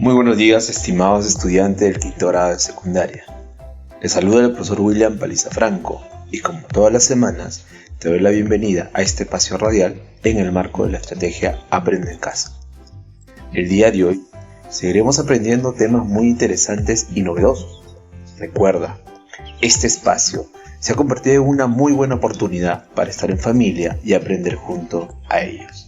Muy buenos días, estimados estudiantes del quinto grado de secundaria. Les saluda el profesor William Paliza Franco y como todas las semanas te doy la bienvenida a este espacio radial en el marco de la estrategia Aprende en Casa. El día de hoy seguiremos aprendiendo temas muy interesantes y novedosos. Recuerda, este espacio se ha convertido en una muy buena oportunidad para estar en familia y aprender junto a ellos.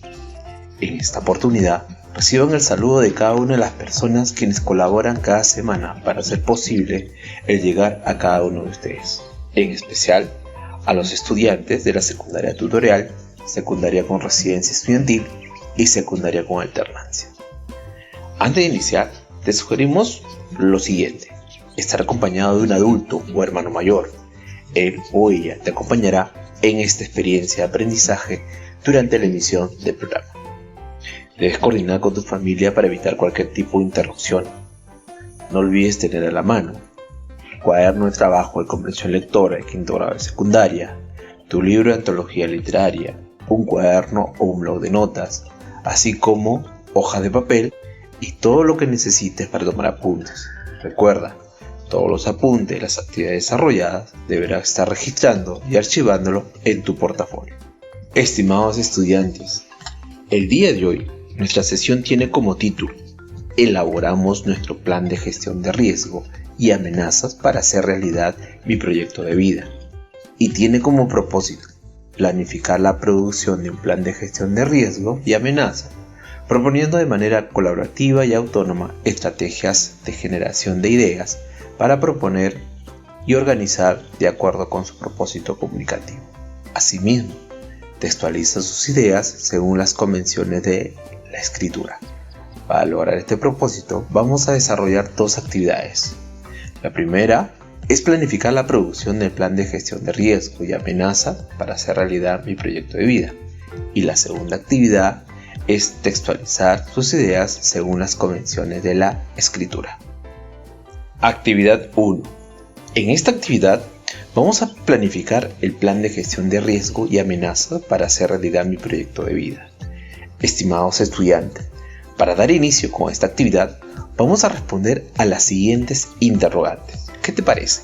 En esta oportunidad, reciban el saludo de cada una de las personas quienes colaboran cada semana para hacer posible el llegar a cada uno de ustedes. En especial, a los estudiantes de la secundaria tutorial, secundaria con residencia estudiantil y secundaria con alternancia. Antes de iniciar, te sugerimos lo siguiente: estar acompañado de un adulto o hermano mayor. Él o ella te acompañará en esta experiencia de aprendizaje durante la emisión del programa. Debes coordinar con tu familia para evitar cualquier tipo de interrupción. No olvides tener a la mano el cuaderno de trabajo de comprensión lectora de quinto grado de secundaria, tu libro de antología literaria, un cuaderno o un bloc de notas, así como hojas de papel y todo lo que necesites para tomar apuntes. Recuerda, todos los apuntes y las actividades desarrolladas deberás estar registrando y archivándolo en tu portafolio. Estimados estudiantes, el día de hoy nuestra sesión tiene como título: Elaboramos nuestro plan de gestión de riesgo y amenazas para hacer realidad mi proyecto de vida. Y tiene como propósito planificar la producción de un plan de gestión de riesgo y amenazas, proponiendo de manera colaborativa y autónoma estrategias de generación de ideas para proponer y organizar de acuerdo con su propósito comunicativo. Asimismo, textualiza sus ideas según las convenciones de la escritura. Para lograr este propósito, vamos a desarrollar dos actividades. La primera es planificar la producción del plan de gestión de riesgo y amenaza para hacer realidad mi proyecto de vida. Y la segunda actividad es textualizar sus ideas según las convenciones de la escritura. Actividad 1. En esta actividad vamos a planificar el plan de gestión de riesgo y amenaza para hacer realidad mi proyecto de vida. Estimados estudiantes, para dar inicio con esta actividad, vamos a responder a las siguientes interrogantes. ¿Qué te parece?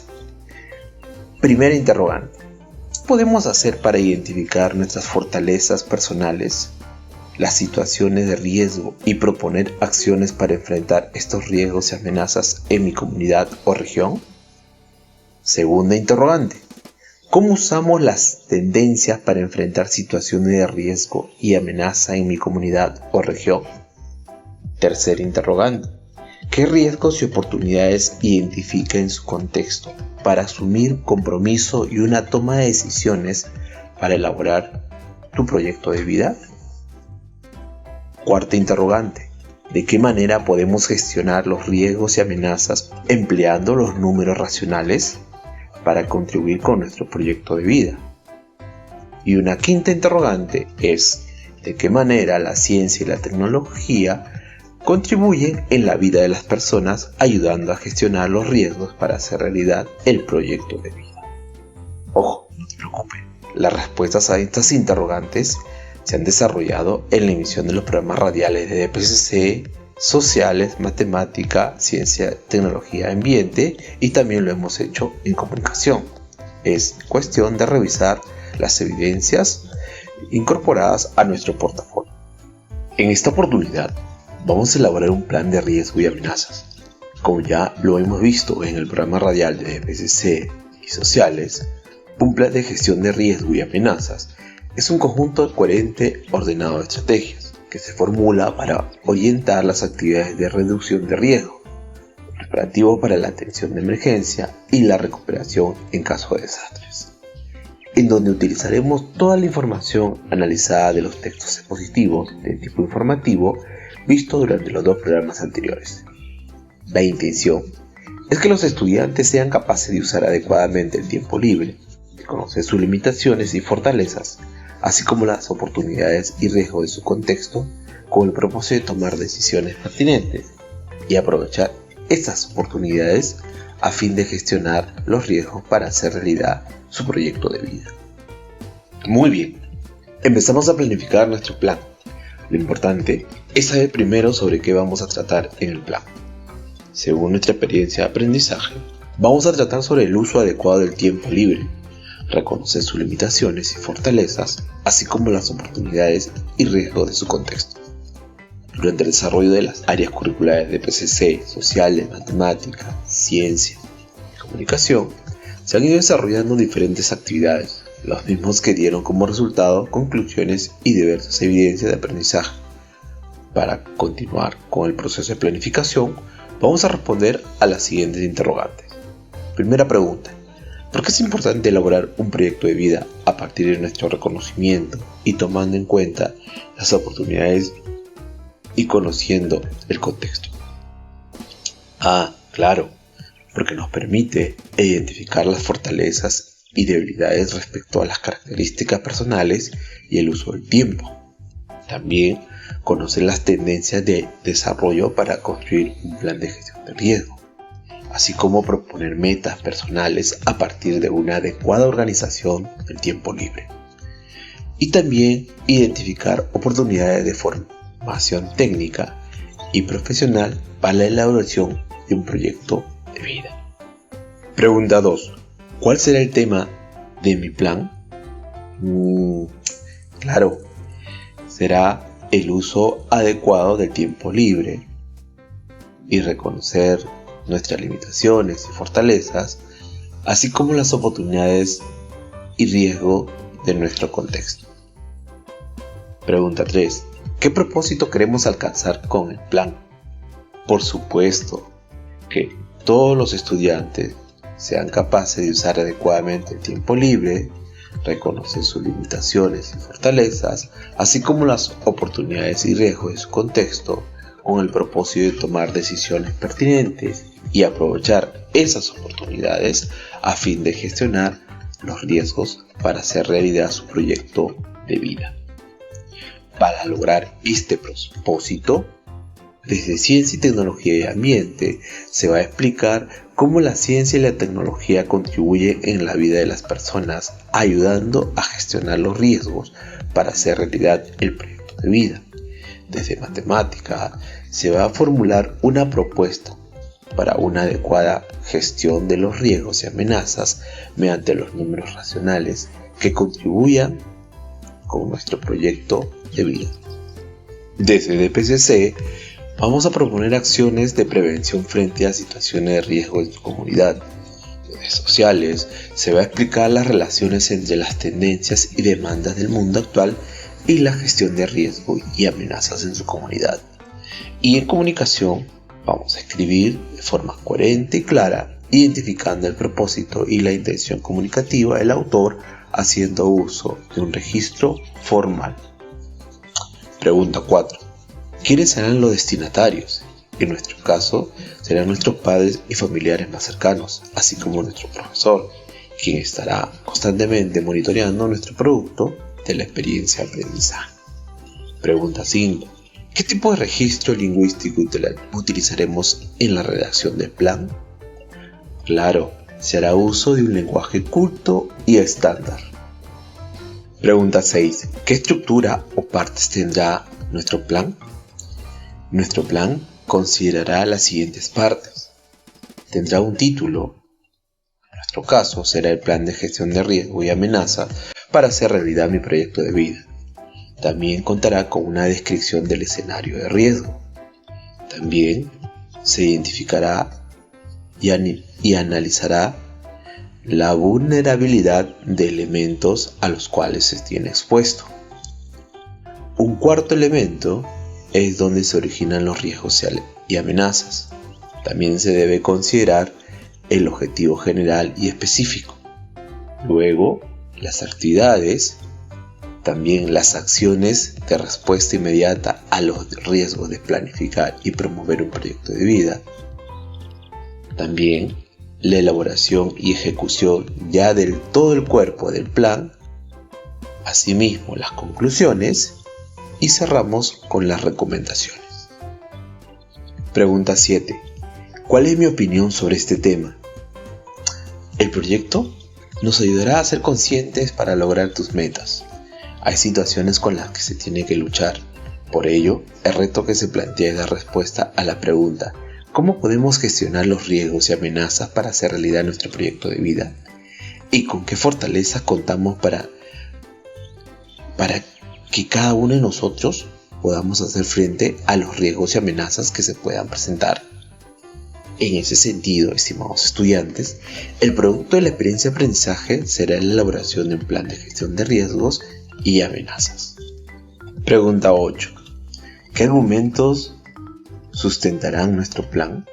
Primera interrogante: ¿qué podemos hacer para identificar nuestras fortalezas personales, las situaciones de riesgo y proponer acciones para enfrentar estos riesgos y amenazas en mi comunidad o región? Segunda interrogante: ¿cómo usamos las tendencias para enfrentar situaciones de riesgo y amenaza en mi comunidad o región? Tercera interrogante: ¿qué riesgos y oportunidades identifica en su contexto para asumir compromiso y una toma de decisiones para elaborar tu proyecto de vida? Cuarta interrogante: ¿de qué manera podemos gestionar los riesgos y amenazas empleando los números racionales para contribuir con nuestro proyecto de vida? Y una quinta interrogante es: ¿de qué manera la ciencia y la tecnología contribuyen en la vida de las personas ayudando a gestionar los riesgos para hacer realidad el proyecto de vida? Ojo, no te preocupes, las respuestas a estas interrogantes se han desarrollado en la emisión de los programas radiales de DPCC, Sociales, Matemática, Ciencia, Tecnología, Ambiente, y también lo hemos hecho en Comunicación. Es cuestión de revisar las evidencias incorporadas a nuestro portafolio. En esta oportunidad vamos a elaborar un plan de riesgo y amenazas. Como ya lo hemos visto en el programa radial de DPCC y Sociales, un plan de gestión de riesgo y amenazas es un conjunto coherente ordenado de estrategias que se formula para orientar las actividades de reducción de riesgo, preparativo para la atención de emergencia y la recuperación en caso de desastres, en donde utilizaremos toda la información analizada de los textos expositivos de tipo informativo visto durante los dos programas anteriores. La intención es que los estudiantes sean capaces de usar adecuadamente el tiempo libre, de conocer sus limitaciones y fortalezas, así como las oportunidades y riesgos de su contexto, con el propósito de tomar decisiones pertinentes y aprovechar estas oportunidades a fin de gestionar los riesgos para hacer realidad su proyecto de vida. Muy bien, empezamos a planificar nuestro plan. Lo importante es saber primero sobre qué vamos a tratar en el plan. Según nuestra experiencia de aprendizaje, vamos a tratar sobre el uso adecuado del tiempo libre, reconocer sus limitaciones y fortalezas, así como las oportunidades y riesgos de su contexto. Durante el desarrollo de las áreas curriculares de PCC, sociales, matemáticas, ciencia y comunicación, se han ido desarrollando diferentes actividades, los mismos que dieron como resultado conclusiones y diversas evidencias de aprendizaje. Para continuar con el proceso de planificación, vamos a responder a las siguientes interrogantes. Primera pregunta: ¿por qué es importante elaborar un proyecto de vida a partir de nuestro reconocimiento y tomando en cuenta las oportunidades y conociendo el contexto? Claro, porque nos permite identificar las fortalezas y debilidades respecto a las características personales y el uso del tiempo. También conocer las tendencias de desarrollo para construir un plan de gestión de riesgo, así como proponer metas personales a partir de una adecuada organización del tiempo libre. Y también identificar oportunidades de formación técnica y profesional para la elaboración de un proyecto de vida. Pregunta 2. ¿Cuál será el tema de mi plan? Claro, será el uso adecuado del tiempo libre y reconocer nuestras limitaciones y fortalezas, así como las oportunidades y riesgos de nuestro contexto. Pregunta 3. ¿Qué propósito queremos alcanzar con el plan? Por supuesto que todos los estudiantes sean capaces de usar adecuadamente el tiempo libre, reconocer sus limitaciones y fortalezas, así como las oportunidades y riesgos de su contexto, con el propósito de tomar decisiones pertinentes y aprovechar esas oportunidades a fin de gestionar los riesgos para hacer realidad su proyecto de vida. Para lograr este propósito, desde Ciencia y Tecnología y Ambiente se va a explicar cómo la ciencia y la tecnología contribuyen en la vida de las personas, ayudando a gestionar los riesgos para hacer realidad el proyecto de vida. Desde matemática se va a formular una propuesta para una adecuada gestión de los riesgos y amenazas mediante los números racionales que contribuyan con nuestro proyecto de vida. Desde DPCC vamos a proponer acciones de prevención frente a situaciones de riesgo en su comunidad. Desde sociales se va a explicar las relaciones entre las tendencias y demandas del mundo actual y la gestión de riesgo y amenazas en su comunidad. Y en comunicación vamos a escribir de forma coherente y clara, identificando el propósito y la intención comunicativa del autor, haciendo uso de un registro formal. Pregunta 4. ¿Quiénes serán los destinatarios? En nuestro caso, serán nuestros padres y familiares más cercanos, así como nuestro profesor, quien estará constantemente monitoreando nuestro producto de la experiencia de aprendizaje. Pregunta 5. ¿Qué tipo de registro lingüístico utilizaremos en la redacción del plan? Claro, se hará uso de un lenguaje culto y estándar. Pregunta 6. ¿Qué estructura o partes tendrá nuestro plan? Nuestro plan considerará las siguientes partes. Tendrá un título. En nuestro caso será el plan de gestión de riesgo y amenaza para hacer realidad mi proyecto de vida. También contará con una descripción del escenario de riesgo. También se identificará y analizará la vulnerabilidad de elementos a los cuales se tiene expuesto. Un cuarto elemento es donde se originan los riesgos y amenazas. También se debe considerar el objetivo general y específico. Luego, las actividades, también las acciones de respuesta inmediata a los riesgos de planificar y promover un proyecto de vida. También la elaboración y ejecución ya del todo el cuerpo del plan. Asimismo, las conclusiones. Y cerramos con las recomendaciones. Pregunta 7. ¿Cuál es mi opinión sobre este tema? El proyecto nos ayudará a ser conscientes para lograr tus metas. Hay situaciones con las que se tiene que luchar. Por ello, el reto que se plantea es dar respuesta a la pregunta: ¿Cómo podemos gestionar los riesgos y amenazas para hacer realidad nuestro proyecto de vida? ¿Y con qué fortalezas contamos para que cada uno de nosotros podamos hacer frente a los riesgos y amenazas que se puedan presentar? En ese sentido, estimados estudiantes, el producto de la experiencia de aprendizaje será la elaboración de un plan de gestión de riesgos y amenazas. Pregunta 8. ¿Qué argumentos sustentarán nuestro plan?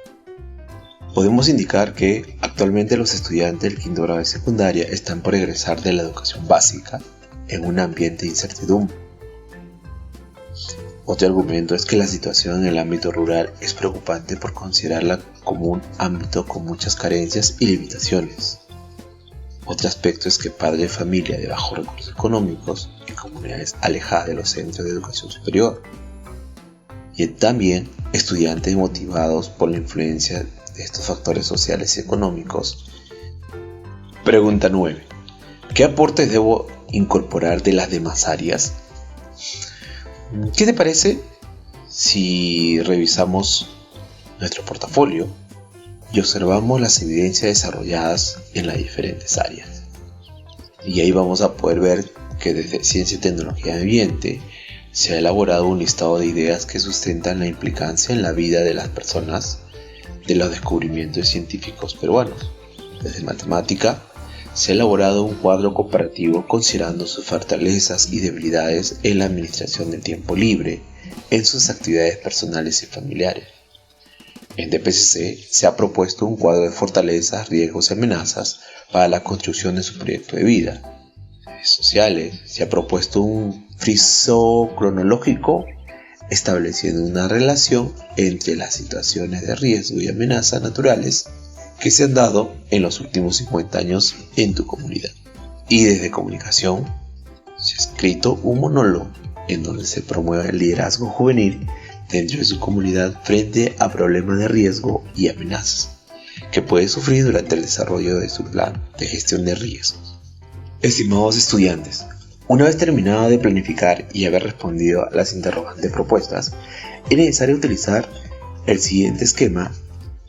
Podemos indicar que actualmente los estudiantes del quinto grado de secundaria están por egresar de la educación básica en un ambiente de incertidumbre. Otro argumento es que la situación en el ámbito rural es preocupante por considerarla como un ámbito con muchas carencias y limitaciones. Otro aspecto es que padres de familia de bajos recursos económicos y comunidades alejadas de los centros de educación superior. Y también estudiantes motivados por la influencia de estos factores sociales y económicos. Pregunta 9. ¿Qué aportes debo incorporar de las demás áreas? ¿Qué te parece si revisamos nuestro portafolio y observamos las evidencias desarrolladas en las diferentes áreas? Y ahí vamos a poder ver que desde Ciencia y Tecnología Ambiente se ha elaborado un listado de ideas que sustentan la implicancia en la vida de las personas de los descubrimientos científicos peruanos. Desde Matemática se ha elaborado un cuadro comparativo considerando sus fortalezas y debilidades en la administración del tiempo libre, en sus actividades personales y familiares. En DPCC se ha propuesto un cuadro de fortalezas, riesgos y amenazas para la construcción de su proyecto de vida. En sociales se ha propuesto un friso cronológico estableciendo una relación entre las situaciones de riesgo y amenazas naturales que se han dado en los últimos 50 años en tu comunidad. Y desde Comunicación se ha escrito un monólogo en donde se promueve el liderazgo juvenil dentro de su comunidad frente a problemas de riesgo y amenazas que puede sufrir durante el desarrollo de su plan de gestión de riesgos. Estimados estudiantes, una vez terminado de planificar y haber respondido a las interrogantes propuestas, es necesario utilizar el siguiente esquema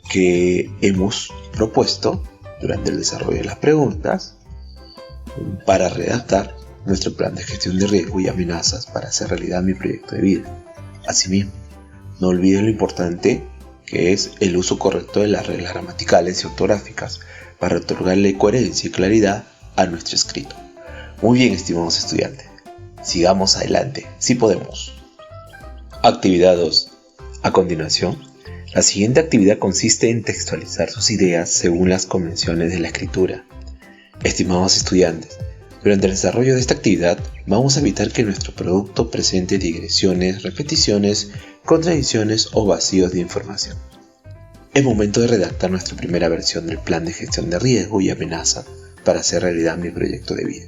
que hemos propuesto durante el desarrollo de las preguntas para redactar nuestro plan de gestión de riesgo y amenazas para hacer realidad mi proyecto de vida. Asimismo, no olviden lo importante que es el uso correcto de las reglas gramaticales y ortográficas para otorgarle coherencia y claridad a nuestro escrito. Muy bien, estimados estudiantes, sigamos adelante, si podemos. Actividad 2. A continuación, la siguiente actividad consiste en textualizar sus ideas según las convenciones de la escritura. Estimados estudiantes, durante el desarrollo de esta actividad vamos a evitar que nuestro producto presente digresiones, repeticiones, contradicciones o vacíos de información. Es momento de redactar nuestra primera versión del plan de gestión de riesgo y amenaza para hacer realidad mi proyecto de vida.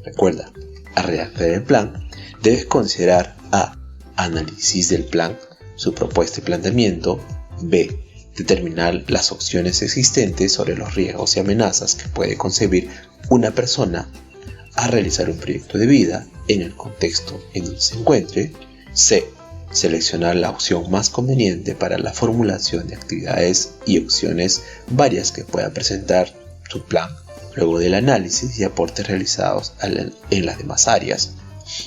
Recuerda, al redactar el plan, debes considerar A. Análisis del plan, su propuesta y planteamiento. B. Determinar las opciones existentes sobre los riesgos y amenazas que puede concebir una persona a realizar un proyecto de vida en el contexto en donde se encuentre. C. Seleccionar la opción más conveniente para la formulación de actividades y opciones varias que pueda presentar tu plan luego del análisis y aportes realizados en las demás áreas.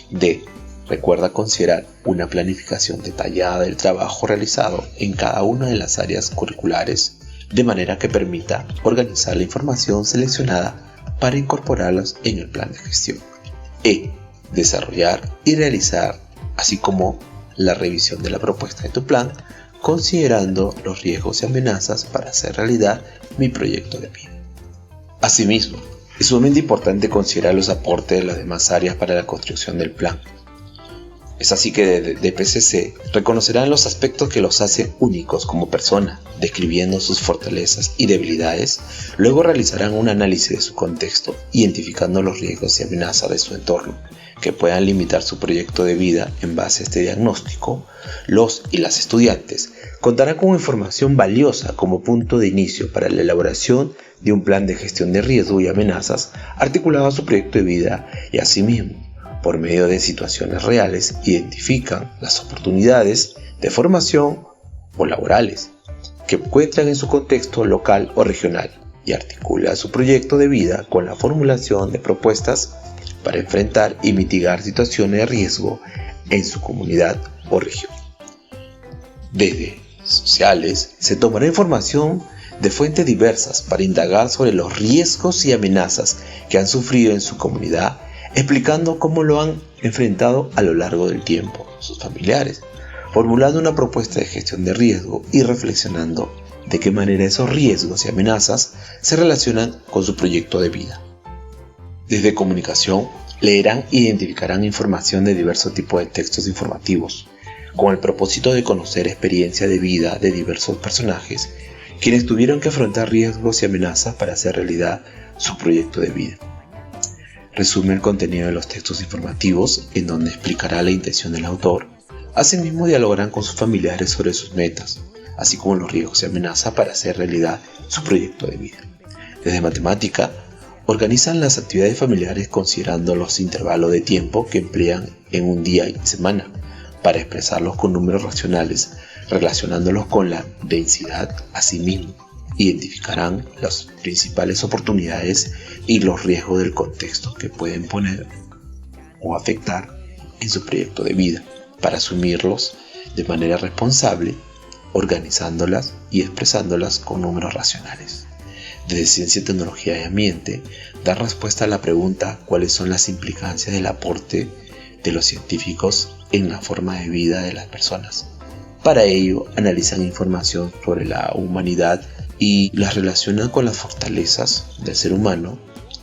D. Recuerda considerar una planificación detallada del trabajo realizado en cada una de las áreas curriculares, de manera que permita organizar la información seleccionada para incorporarlas en el plan de gestión. E. Desarrollar y realizar, así como la revisión de la propuesta de tu plan, considerando los riesgos y amenazas para hacer realidad mi proyecto de vida. Asimismo, es sumamente importante considerar los aportes de las demás áreas para la construcción del plan. Es así que desde DPCC reconocerán los aspectos que los hacen únicos como persona, describiendo sus fortalezas y debilidades. Luego realizarán un análisis de su contexto, identificando los riesgos y amenazas de su entorno, que puedan limitar su proyecto de vida. En base a este diagnóstico, los y las estudiantes contarán con información valiosa como punto de inicio para la elaboración de un plan de gestión de riesgo y amenazas articulado a su proyecto de vida y asimismo, por medio de situaciones reales, identifican las oportunidades de formación o laborales que encuentran en su contexto local o regional y articula su proyecto de vida con la formulación de propuestas para enfrentar y mitigar situaciones de riesgo en su comunidad o región. Desde sociales se tomará información de fuentes diversas para indagar sobre los riesgos y amenazas que han sufrido en su comunidad, explicando cómo lo han enfrentado a lo largo del tiempo sus familiares, formulando una propuesta de gestión de riesgo y reflexionando de qué manera esos riesgos y amenazas se relacionan con su proyecto de vida. Desde comunicación, leerán e identificarán información de diversos tipos de textos informativos, con el propósito de conocer experiencia de vida de diversos personajes, quienes tuvieron que afrontar riesgos y amenazas para hacer realidad su proyecto de vida. Resume el contenido de los textos informativos, en donde explicará la intención del autor. Asimismo, dialogarán con sus familiares sobre sus metas, así como los riesgos y amenazas para hacer realidad su proyecto de vida. Desde matemática, organizan las actividades familiares considerando los intervalos de tiempo que emplean en un día y semana, para expresarlos con números racionales, relacionándolos con la densidad. Asimismo, identificarán las principales oportunidades y los riesgos del contexto que pueden poner o afectar en su proyecto de vida, para asumirlos de manera responsable, organizándolas y expresándolas con números racionales. Desde Ciencia, Tecnología y Ambiente, da respuesta a la pregunta ¿cuáles son las implicancias del aporte de los científicos en la forma de vida de las personas? Para ello, analizan información sobre la humanidad y las relacionan con las fortalezas del ser humano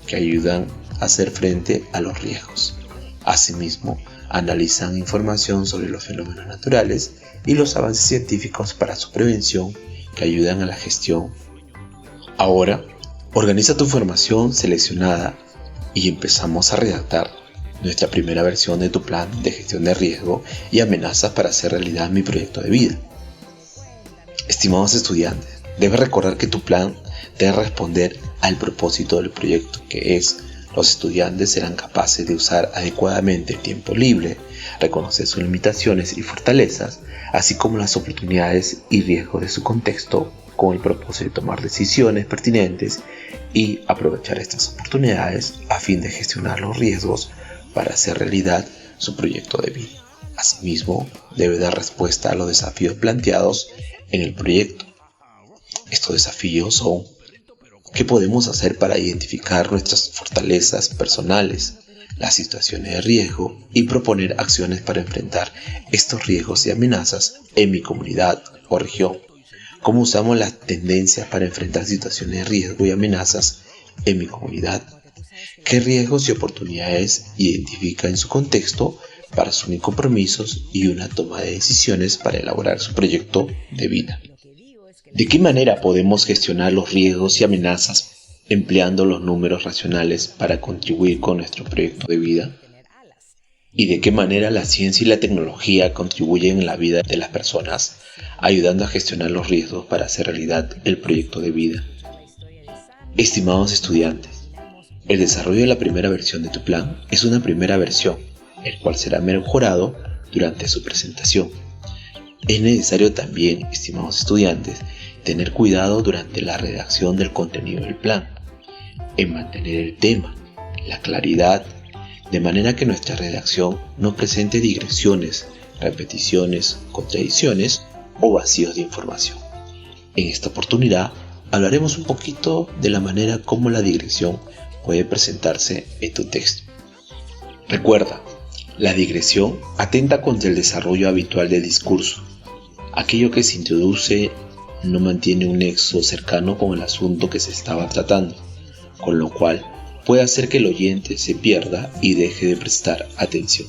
que ayudan a hacer frente a los riesgos. Asimismo, analizan información sobre los fenómenos naturales y los avances científicos para su prevención que ayudan a la gestión. Ahora, organiza tu información seleccionada y empezamos a redactar nuestra primera versión de tu plan de gestión de riesgo y amenazas para hacer realidad mi proyecto de vida. Estimados estudiantes, debes recordar que tu plan debe responder al propósito del proyecto, que es: los estudiantes serán capaces de usar adecuadamente el tiempo libre, reconocer sus limitaciones y fortalezas, así como las oportunidades y riesgos de su contexto, con el propósito de tomar decisiones pertinentes y aprovechar estas oportunidades a fin de gestionar los riesgos para hacer realidad su proyecto de vida. Asimismo, debe dar respuesta a los desafíos planteados en el proyecto. Estos desafíos son: ¿qué podemos hacer para identificar nuestras fortalezas personales, las situaciones de riesgo y proponer acciones para enfrentar estos riesgos y amenazas en mi comunidad o región? ¿Cómo usamos las tendencias para enfrentar situaciones de riesgo y amenazas en mi comunidad? ¿Qué riesgos y oportunidades identifica en su contexto para asumir compromisos y una toma de decisiones para elaborar su proyecto de vida? ¿De qué manera podemos gestionar los riesgos y amenazas empleando los números racionales para contribuir con nuestro proyecto de vida? ¿Y de qué manera la ciencia y la tecnología contribuyen en la vida de las personas, ayudando a gestionar los riesgos para hacer realidad el proyecto de vida? Estimados estudiantes, el desarrollo de la primera versión de tu plan es una primera versión, el cual será mejorado durante su presentación. Es necesario también, estimados estudiantes, tener cuidado durante la redacción del contenido del plan, en mantener el tema, la claridad, de manera que nuestra redacción no presente digresiones, repeticiones, contradicciones o vacíos de información. En esta oportunidad hablaremos un poquito de la manera como la digresión puede presentarse en tu texto. Recuerda, la digresión atenta contra el desarrollo habitual del discurso. Aquello que se introduce no mantiene un nexo cercano con el asunto que se estaba tratando, con lo cual puede hacer que el oyente se pierda y deje de prestar atención.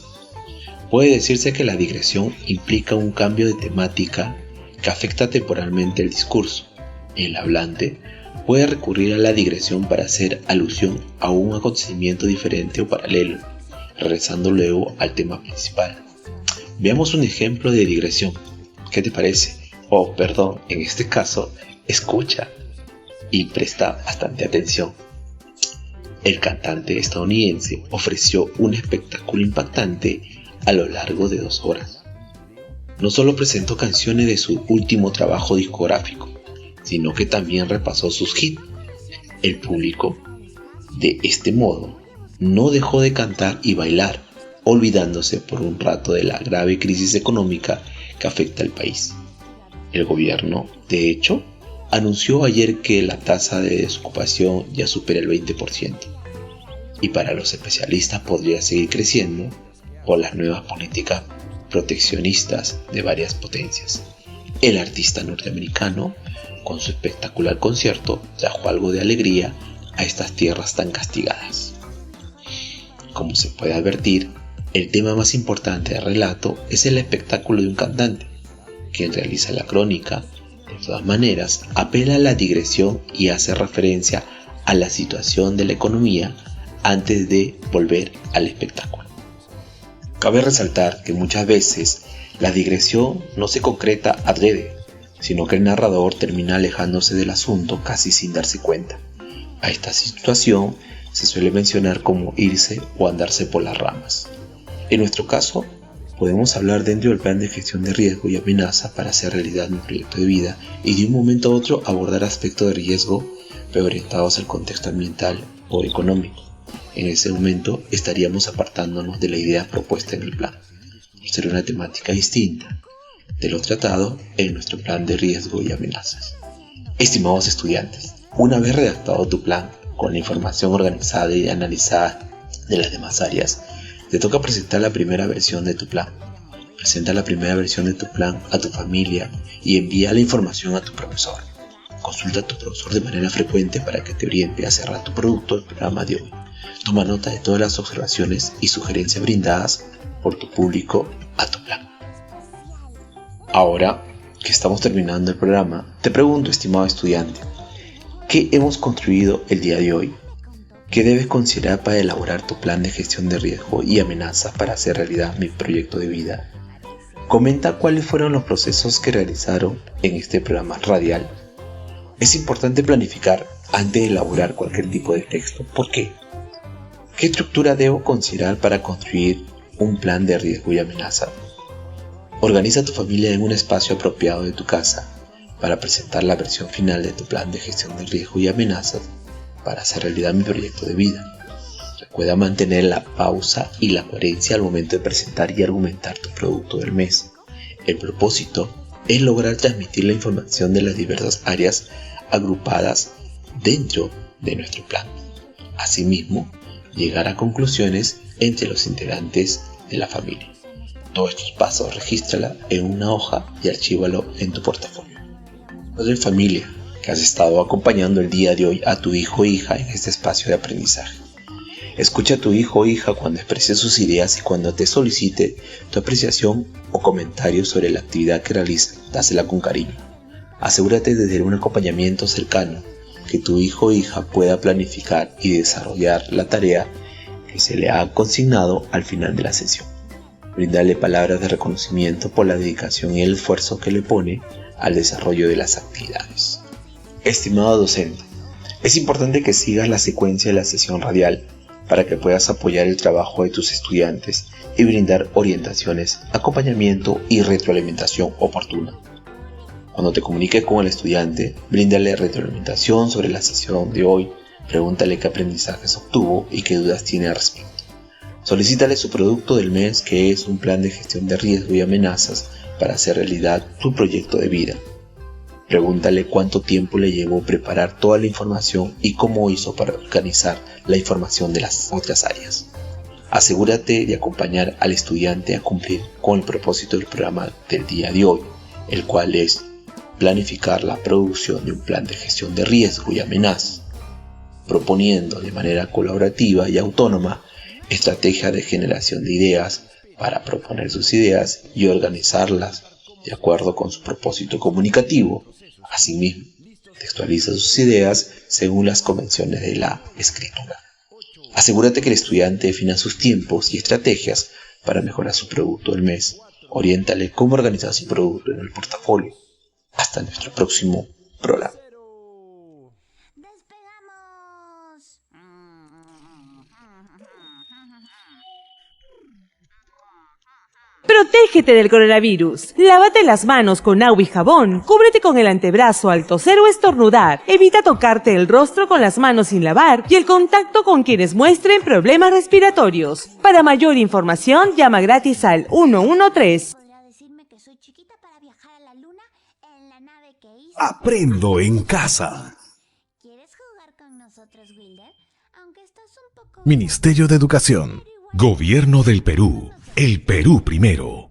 Puede decirse que la digresión implica un cambio de temática que afecta temporalmente el discurso. El hablante puede recurrir a la digresión para hacer alusión a un acontecimiento diferente o paralelo, regresando luego al tema principal. Veamos un ejemplo de digresión. ¿Qué te parece? En este caso, escucha y presta bastante atención. El cantante estadounidense ofreció un espectáculo impactante a lo largo de 2 horas. No solo presentó canciones de su último trabajo discográfico, sino que también repasó sus hits. El público, de este modo, no dejó de cantar y bailar, olvidándose por un rato de la grave crisis económica que afecta al país. El gobierno, de hecho, anunció ayer que la tasa de desocupación ya supera el 20%, y para los especialistas podría seguir creciendo por las nuevas políticas proteccionistas de varias potencias. El artista norteamericano, con su espectacular concierto, trajo algo de alegría a estas tierras tan castigadas. Como se puede advertir, el tema más importante del relato es el espectáculo de un cantante, quien realiza la crónica. De todas maneras, apela a la digresión y hace referencia a la situación de la economía antes de volver al espectáculo. Cabe resaltar que muchas veces la digresión no se concreta adrede, sino que el narrador termina alejándose del asunto casi sin darse cuenta. A esta situación se suele mencionar como irse o andarse por las ramas. En nuestro caso, podemos hablar dentro del plan de gestión de riesgo y amenaza para hacer realidad un proyecto de vida y de un momento a otro abordar aspectos de riesgo pero orientados al contexto ambiental o económico. En ese momento estaríamos apartándonos de la idea propuesta en el plan. Sería una temática distinta de lo tratado en nuestro plan de riesgo y amenazas. Estimados estudiantes, una vez redactado tu plan con la información organizada y analizada de las demás áreas, te toca presentar la primera versión de tu plan. Presenta la primera versión de tu plan a tu familia y envía la información a tu profesor. Consulta a tu profesor de manera frecuente para que te oriente a cerrar tu producto del programa de hoy. Toma nota de todas las observaciones y sugerencias brindadas por tu público a tu plan. Ahora que estamos terminando el programa, te pregunto, estimado estudiante, ¿qué hemos construido el día de hoy? ¿Qué debes considerar para elaborar tu plan de gestión de riesgo y amenazas para hacer realidad mi proyecto de vida? Comenta cuáles fueron los procesos que realizaron en este programa radial. Es importante planificar antes de elaborar cualquier tipo de texto. ¿Por qué? ¿Qué estructura debo considerar para construir un plan de riesgo y amenaza? Organiza a tu familia en un espacio apropiado de tu casa para presentar la versión final de tu plan de gestión de riesgo y amenazas para hacer realidad mi proyecto de vida. Recuerda mantener la pausa y la coherencia al momento de presentar y argumentar tu producto del mes. El propósito es lograr transmitir la información de las diversas áreas agrupadas dentro de nuestro plan. Asimismo, llegar a conclusiones entre los integrantes de la familia. Todos estos pasos regístrala en una hoja y archívalo en tu portafolio. Padre de familia, que has estado acompañando el día de hoy a tu hijo o hija en este espacio de aprendizaje. Escucha a tu hijo o hija cuando exprese sus ideas y cuando te solicite tu apreciación o comentario sobre la actividad que realiza, dásela con cariño. Asegúrate de tener un acompañamiento cercano, que tu hijo o hija pueda planificar y desarrollar la tarea que se le ha consignado al final de la sesión. Brindarle palabras de reconocimiento por la dedicación y el esfuerzo que le pone al desarrollo de las actividades. Estimado docente, es importante que sigas la secuencia de la sesión radial para que puedas apoyar el trabajo de tus estudiantes y brindar orientaciones, acompañamiento y retroalimentación oportuna. Cuando te comuniques con el estudiante, bríndale retroalimentación sobre la sesión de hoy, pregúntale qué aprendizajes obtuvo y qué dudas tiene al respecto. Solicítale su producto del mes, que es un plan de gestión de riesgo y amenazas para hacer realidad tu proyecto de vida. Pregúntale cuánto tiempo le llevó preparar toda la información y cómo hizo para organizar la información de las otras áreas. Asegúrate de acompañar al estudiante a cumplir con el propósito del programa del día de hoy, el cual es planificar la producción de un plan de gestión de riesgo y amenazas, proponiendo de manera colaborativa y autónoma estrategias de generación de ideas para proponer sus ideas y organizarlas de acuerdo con su propósito comunicativo. Asimismo, textualiza sus ideas según las convenciones de la escritura. Asegúrate que el estudiante defina sus tiempos y estrategias para mejorar su producto del mes. Oriéntale cómo organizar su producto en el portafolio. Hasta nuestro próximo programa. Protégete del coronavirus. Lávate las manos con agua y jabón. Cúbrete con el antebrazo al toser o estornudar. Evita tocarte el rostro con las manos sin lavar y el contacto con quienes muestren problemas respiratorios. Para mayor información, llama gratis al 113. Podrá decirme que soy chiquita para viajar a la luna en la nave que hice. Aprendo en casa. ¿Quieres jugar con nosotros, Wilder? Aunque estás un poco... Ministerio de Educación. Gobierno del Perú. El Perú primero.